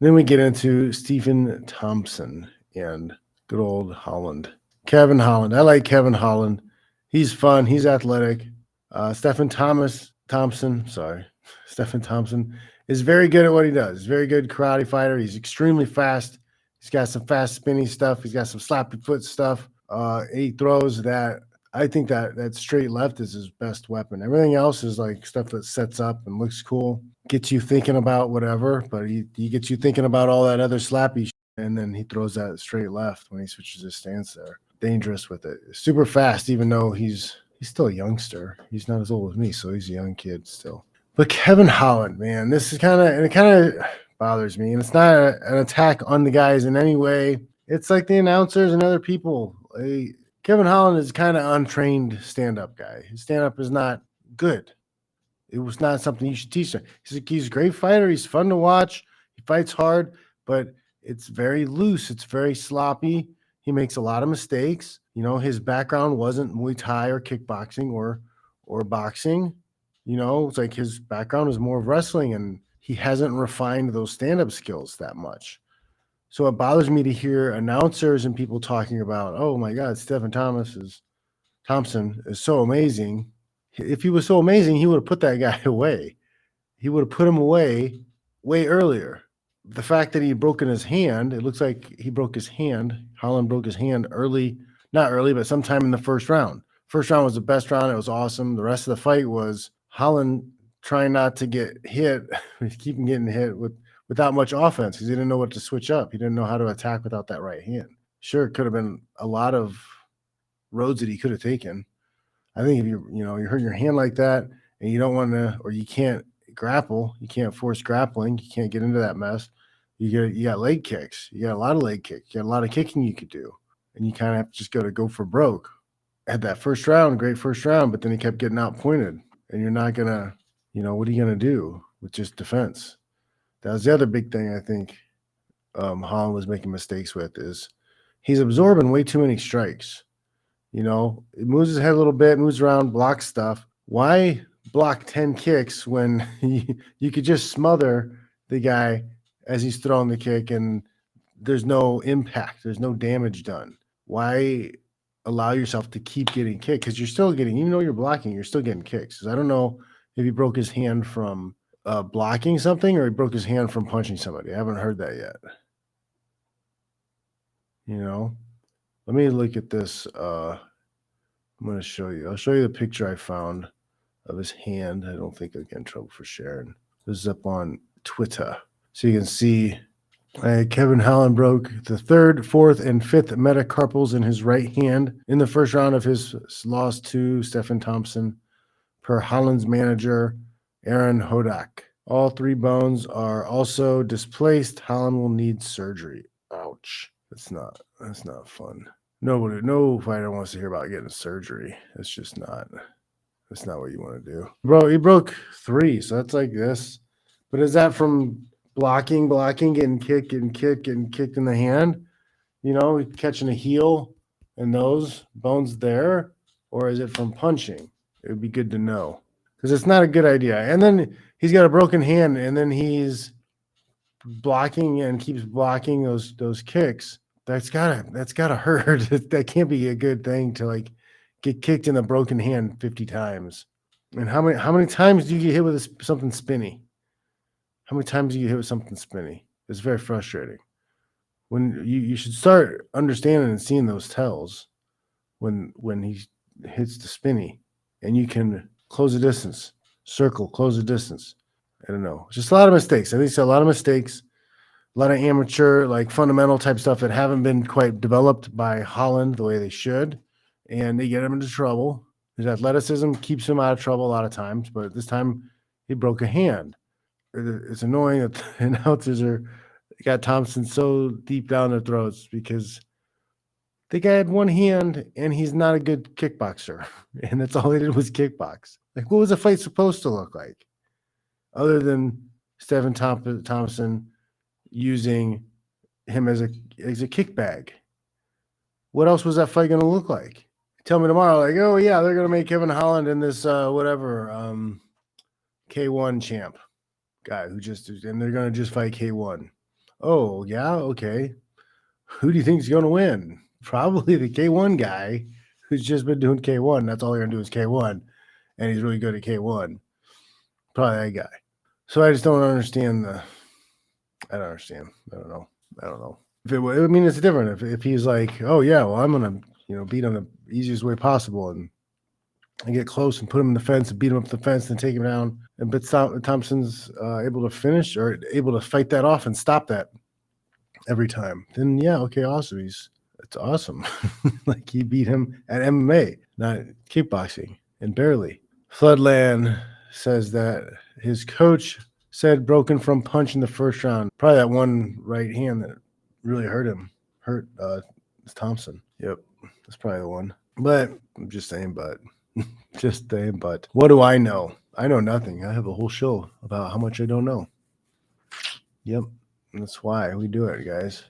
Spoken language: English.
Then we get into Stephen Thompson and good old Holland. Kevin Holland. I like Kevin Holland. He's fun. He's athletic. Stephen Thompson is very good at what he does. He's a very good karate fighter. He's extremely fast. He's got some fast spinning stuff. He's got some slappy foot stuff. He throws that. I think that straight left is his best weapon. Everything else is like stuff that sets up and looks cool, gets you thinking about whatever, but he gets you thinking about all that other slappy shit, and then he throws that straight left when he switches his stance there. Dangerous with it. Super fast, even though he's still a youngster. He's not as old as me, so he's a young kid still. But Kevin Holland, man, this is kind of bothers me. And it's not an attack on the guys in any way. It's like the announcers and other people. Kevin Holland is kind of untrained stand-up guy. His stand-up is not good. It was not something you should teach him. He's a great fighter. He's fun to watch. He fights hard, but it's very loose. It's very sloppy. He makes a lot of mistakes. You know, his background wasn't Muay Thai or kickboxing or boxing. You know, it's like his background is more of wrestling, and he hasn't refined those stand-up skills that much. So it bothers me to hear announcers and people talking about, oh my God, Stephen Thompson is so amazing. If he was so amazing, he would have put that guy away. He would have put him away way earlier. The fact that he had broken his hand, it looks like he broke his hand. Holland broke his hand early, not early, but sometime in the first round. First round was the best round. It was awesome. The rest of the fight was Holland trying not to get hit, keeping getting hit without much offense because he didn't know what to switch up. He didn't know how to attack without that right hand. Sure, it could have been a lot of roads that he could have taken. I think if you hurt your hand like that and you don't want to, or you can't grapple, you can't force grappling, you can't get into that mess. You got leg kicks. You got a lot of leg kicks. You got a lot of kicking you could do, and you kind of have to just go for broke. Had that first round, great first round, but then he kept getting outpointed, and you're not gonna, what are you gonna do with just defense? That was the other big thing I think Holland was making mistakes with is he's absorbing way too many strikes. It moves his head a little bit, moves around, blocks stuff. Why block 10 kicks when you could just smother the guy as he's throwing the kick and there's no impact, there's no damage done? Why allow yourself to keep getting kicked? Because you're still getting, even though you're blocking, you're still getting kicks. Because I don't know if he broke his hand from blocking something or he broke his hand from punching somebody. I haven't heard that yet. Let me look at this. I'm going to show you. I'll show you the picture I found of his hand. I don't think I'll get in trouble for sharing. This is up on Twitter. So you can see Kevin Holland broke the 3rd, 4th, and 5th metacarpals in his right hand in the first round of his loss to Stephen Thompson, per Holland's manager, Aaron Hodak. All 3 bones are also displaced. Holland will need surgery. Ouch. That's not fun. No fighter wants to hear about getting surgery. That's not what you want to do. Bro, he broke 3, so that's like this. But is that from blocking, getting kicked in the hand? Catching a heel and those bones there? Or is it from punching? It would be good to know. Because it's not a good idea. And then he's got a broken hand, and then he's blocking and keeps blocking those kicks. That's gotta hurt. That can't be a good thing to get kicked in the broken hand 50 times. And how many times do you get hit with something spinny? How many times do you get hit with something spinny? It's very frustrating. When you should start understanding and seeing those tells when he hits the spinny, and you can close the distance, circle, close the distance. I don't know. Just a lot of mistakes. I think it's a lot of mistakes. A lot of amateur, fundamental type stuff that haven't been quite developed by Holland the way they should, and they get him into trouble. His athleticism keeps him out of trouble a lot of times, but this time he broke a hand. It's annoying that the announcers got Thompson so deep down their throats because the guy had one hand and he's not a good kickboxer, and that's all they did was kickbox. What was the fight supposed to look like, other than Stephen Thompson using him as a kick bag? What else was that fight going to look like? Tell me tomorrow, oh yeah, they're going to make Kevin Holland in this K1 champ guy and they're going to just fight K1. Oh, yeah, okay. Who do you think is going to win? Probably the K1 guy who's just been doing K1. That's all they're going to do is K1, and he's really good at K1. Probably that guy. So I just don't understand I don't understand. I don't know. I mean, it's different. If he's like, oh yeah, well, I'm gonna beat him the easiest way possible, and get close and put him in the fence and beat him up the fence and take him down. But Thompson's able to finish or able to fight that off and stop that every time. Then yeah, okay, awesome. It's awesome. Like he beat him at MMA, not kickboxing, and barely. Floodland says that his coach said broken from punch in the first round. Probably that one right hand that really hurt Thompson. Yep, that's probably the one. But I'm just saying, but what do I know? I know nothing. I have a whole show about how much I don't know. Yep, that's why we do it, guys.